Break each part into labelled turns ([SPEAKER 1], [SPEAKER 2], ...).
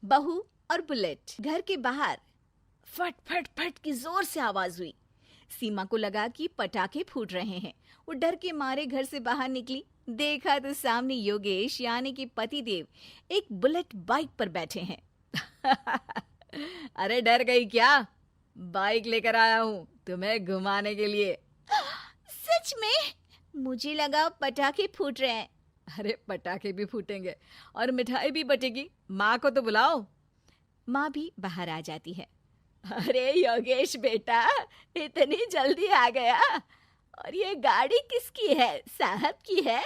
[SPEAKER 1] बहू और बुलेट। घर के बाहर फट फट फट की जोर से आवाज हुई। सीमा को लगा कि पटाखे फूट रहे हैं। वो डर के मारे घर से बाहर निकली। देखा तो सामने योगेश यानी कि पतिदेव एक बुलेट बाइक पर बैठे हैं। अरे डर गई क्या? बाइक लेकर आया हूँ तुम्हें घुमाने के लिए। सच में? मुझे लगा पटाखे फूट रहे हैं। अरे पटाखे भी फूटेंगे और मिठाई भी बटेगी। माँ को तो बुलाओ। माँ भी बाहर आ जाती है। अरे योगेश बेटा, इतनी जल्दी आ गया? और ये गाड़ी किसकी है? साहब की है?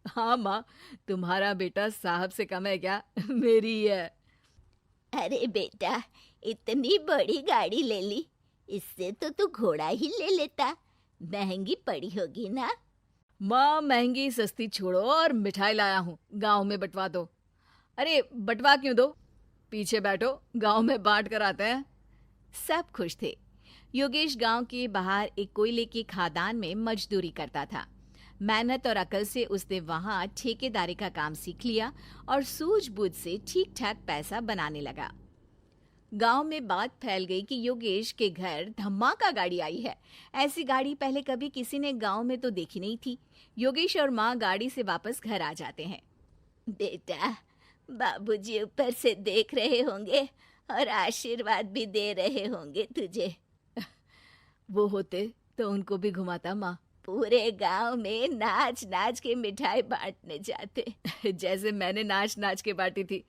[SPEAKER 1] हाँ माँ, तुम्हारा बेटा साहब से कम है क्या? मेरी ही है।
[SPEAKER 2] अरे बेटा, इतनी बड़ी गाड़ी ले ली, इससे तो तू घोड़ा ही ले लेता। महंगी पड़ी होगी ना?
[SPEAKER 1] माँ महंगी सस्ती छोड़ो और मिठाई लाया हूँ, गांव में बंटवा दो। अरे बंटवा क्यों दो? पीछे बैठो, गांव में बांट कर आते हैं। सब खुश थे। योगेश गांव के बाहर एक कोयले की खदान में मजदूरी करता था। मेहनत और अकल से उसने वहां ठेकेदारी का काम सीख लिया और सूझबूझ से ठीक ठाक पैसा बनाने लगा। गांव में बात फैल गई कि योगेश के घर धमाका गाड़ी आई है। ऐसी गाड़ी पहले कभी किसी ने गांव में तो देखी नहीं थी। योगेश और माँ गाड़ी से वापस घर आ जाते हैं।
[SPEAKER 2] बेटा, बाबूजी ऊपर से देख रहे होंगे और आशीर्वाद भी दे रहे होंगे तुझे।
[SPEAKER 1] वो होते तो उनको भी घुमाता माँ।
[SPEAKER 2] पूरे गांव में नाच नाच के मिठाई बांटने जाते।
[SPEAKER 1] जैसे मैंने नाच नाच के बांटी थी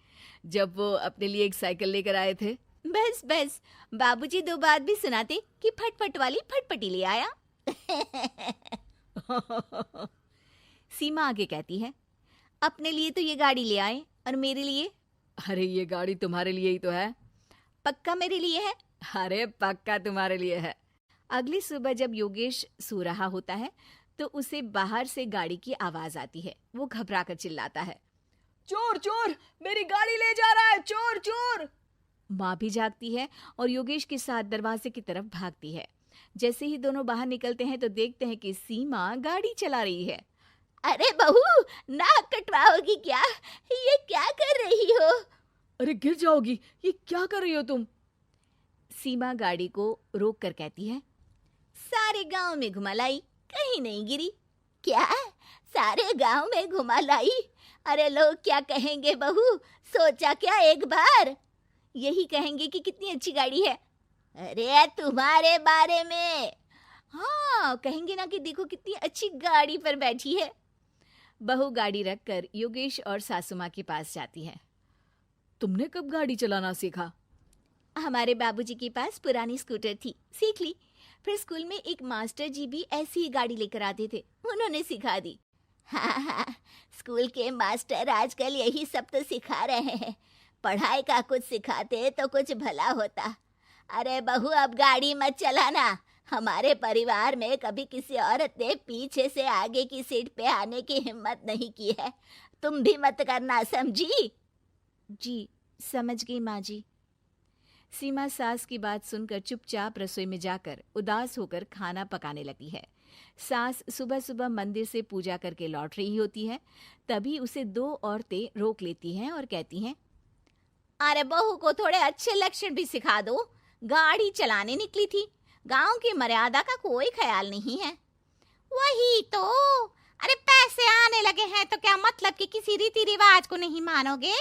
[SPEAKER 1] जब वो अपने लिए एक साइकिल लेकर आए थे।
[SPEAKER 2] बस बस, बाबूजी दो बात भी सुनाते कि फटफट वाली फटफटी ले आया।
[SPEAKER 1] सीमा आगे कहती है,
[SPEAKER 2] अपने लिए तो ये गाड़ी ले आए और मेरे लिए?
[SPEAKER 1] अरे ये गाड़ी तुम्हारे लिए ही तो है।
[SPEAKER 2] पक्का मेरे लिए है?
[SPEAKER 1] अरे पक्का तुम्हारे लिए है। अगली सुबह जब योगेश सो रहा होता है तो उसे बाहर से गाड़ी की आवाज आती है। वो घबरा कर चिल्लाता है, चोर चोर, मेरी गाड़ी ले जा रहा है, चोर चोर। माँ भी जागती है और योगेश के साथ दरवाजे की तरफ भागती है। जैसे ही दोनों बाहर निकलते हैं तो देखते हैं कि सीमा गाड़ी चला रही है।
[SPEAKER 2] अरे बहू, नाक कटवाओगी क्या? ये क्या कर रही हो?
[SPEAKER 1] अरे गिर जाओगी, ये क्या कर रही हो तुम? सीमा गाड़ी को रोक कर कहती है,
[SPEAKER 2] सारे गांव में घुमा लाई, कहीं नहीं गिरी। क्या? सारे गांव में घुमा लाई? अरे लोग क्या कहेंगे बहू? सोचा क्या एक बार? यही कहेंगे कि कितनी अच्छी गाड़ी है। अरे तुम्हारे बारे में।
[SPEAKER 1] हाँ कहेंगे ना कि देखो कितनी अच्छी गाड़ी पर बैठी है। बहू गाड़ी रखकर योगेश और सासू माँ के पास जाती है। तुमने कब गाड़ी चलाना सीखा?
[SPEAKER 2] हमारे बाबूजी के पास पुरानी स्कूटर थी, सीख ली। फिर स्कूल में एक मास्टर जी भी ऐसी ही गाड़ी लेकर आते थे, उन्होंने सिखा दी। हाँ हाँ, स्कूल के मास्टर आजकल यही सब तो सिखा रहे हैं। पढ़ाई का कुछ सिखाते तो कुछ भला होता। अरे बहू, अब गाड़ी मत चलाना। हमारे परिवार में कभी किसी औरत ने पीछे से आगे की सीट पे आने की हिम्मत नहीं की है। तुम भी मत करना, समझी?
[SPEAKER 1] जी समझ गई माँ जी। सीमा सास की बात सुनकर चुपचाप रसोई में जाकर उदास होकर खाना पकाने लगती है। सास सुबह सुबह मंदिर से पूजा करके लौट रही होती है। तभी उसे दो औरतें रोक लेती हैं और कहती हैं,
[SPEAKER 2] अरे बहू को थोड़े अच्छे लक्षण भी सिखा दो। गाड़ी चलाने निकली थी, गांव की मर्यादा का कोई ख्याल नहीं है। वही तो। अरे पैसे आने लगे हैं तो क्या मतलब कि किसी रीति रिवाज को नहीं मानोगे?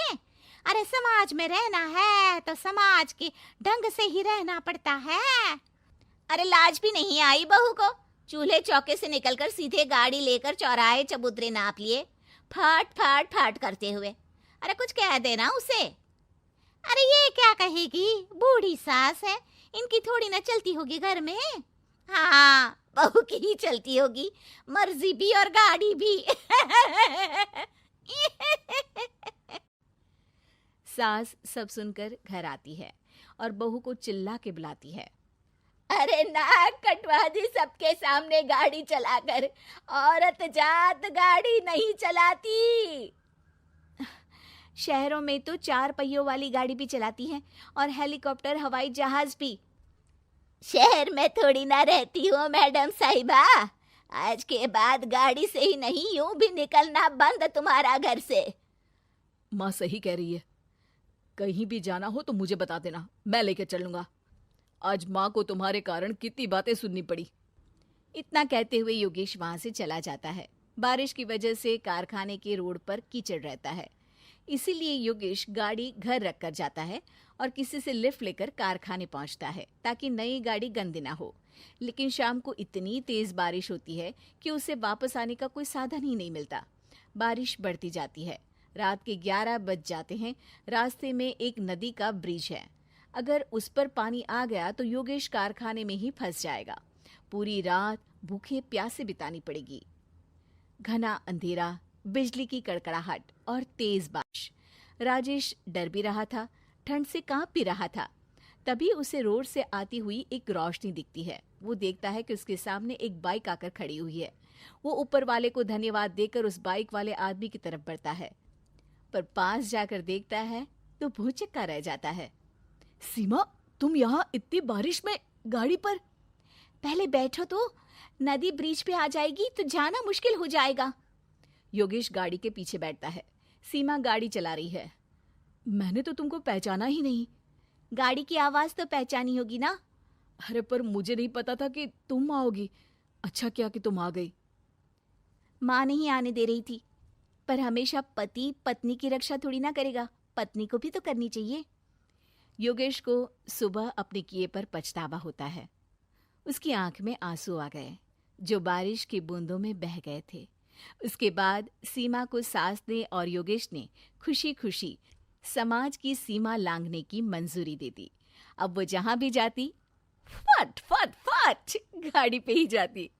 [SPEAKER 2] अरे समाज में रहना है तो समाज के ढंग से ही रहना पड़ता है। अरे लाज भी नहीं आई बहू को? चूल्हे चौके से निकलकर सीधे गाड़ी लेकर चौराहे चबूतरे नाप लिए, फट फट फट करते हुए। अरे कुछ कह देना उसे। अरे ये क्या कहेगी? बूढ़ी सास है, इनकी थोड़ी ना चलती होगी घर में। हाँ, बहू की ही चलती होगी, मर्जी भी और गाड़ी भी।
[SPEAKER 1] सास सब सुनकर घर आती है और बहू को चिल्ला के बुलाती है,
[SPEAKER 2] अरे नाक कटवा दी सबके सामने गाड़ी चलाकर। औरत जात गाड़ी नहीं चलाती।
[SPEAKER 1] शहरों में तो 4 पहियों वाली गाड़ी भी चलाती हैं और हेलीकॉप्टर, हवाई जहाज भी।
[SPEAKER 2] शहर में थोड़ी ना रहती हो मैडम साहिबा। आज के बाद गाड़ी से ही नहीं, यूं भी निकलना बंद तुम्हारा घर से।
[SPEAKER 1] माँ सही कह रही है। कहीं भी जाना हो तो मुझे बता देना, मैं लेकर चलूंगा। आज माँ को तुम्हारे कारण कितनी बातें सुननी पड़ी।
[SPEAKER 2] इतना कहते हुए योगेश वहां से चला जाता है। बारिश की वजह से कारखाने के रोड पर कीचड़ रहता है, इसीलिए योगेश गाड़ी घर रख कर जाता है और किसी से लिफ्ट लेकर कारखाने पहुंचता है ताकि नई गाड़ी गंदी ना हो। लेकिन शाम को इतनी तेज बारिश होती है कि उसे वापस आने का कोई साधन ही नहीं मिलता। बारिश बढ़ती जाती है। रात के 11 बज जाते हैं। रास्ते में एक नदी का ब्रिज है। अगर उस पर पानी आ गया तो योगेश कारखाने में ही फंस जाएगा। पूरी रात भूखे प्यासे बितानी पड़ेगी। घना अंधेरा, बिजली की कड़कड़ाहट और तेज बारिश। राजेश डर भी रहा था, ठंड से कांप भी रहा था। तभी उसे रोड से आती हुई एक रोशनी दिखती है। वो देखता है कि उसके सामने एक बाइक आकर खड़ी हुई है। वो ऊपर वाले को धन्यवाद देकर उस बाइक वाले आदमी की तरफ बढ़ता है, पर पास जाकर देखता है तो भौचक्का रह जाता है।
[SPEAKER 1] सीमा, तुम यहाँ इतनी बारिश में गाड़ी पर?
[SPEAKER 2] पहले बैठो तो, नदी ब्रिज पे आ जाएगी तो जाना मुश्किल हो जाएगा।
[SPEAKER 1] योगेश गाड़ी के पीछे बैठता है। सीमा गाड़ी चला रही है। मैंने तो तुमको पहचाना ही नहीं।
[SPEAKER 2] गाड़ी की आवाज तो पहचानी होगी ना।
[SPEAKER 1] अरे पर मुझे नहीं पता था कि तुम आओगी। अच्छा किया कि तुम आ गई।
[SPEAKER 2] माँ नहीं आने दे रही थी, पर हमेशा पति पत्नी की रक्षा थोड़ी ना करेगा, पत्नी को भी तो करनी चाहिए।
[SPEAKER 1] योगेश को सुबह अपने किए पर पछतावा होता है। उसकी आंख में आंसू आ गए जो बारिश की बूंदों में बह गए थे। उसके बाद सीमा को सास ने और योगेश ने खुशी खुशी समाज की सीमा लांघने की मंजूरी दे दी। अब वो जहां भी जाती फट फट फट गाड़ी पे ही जाती।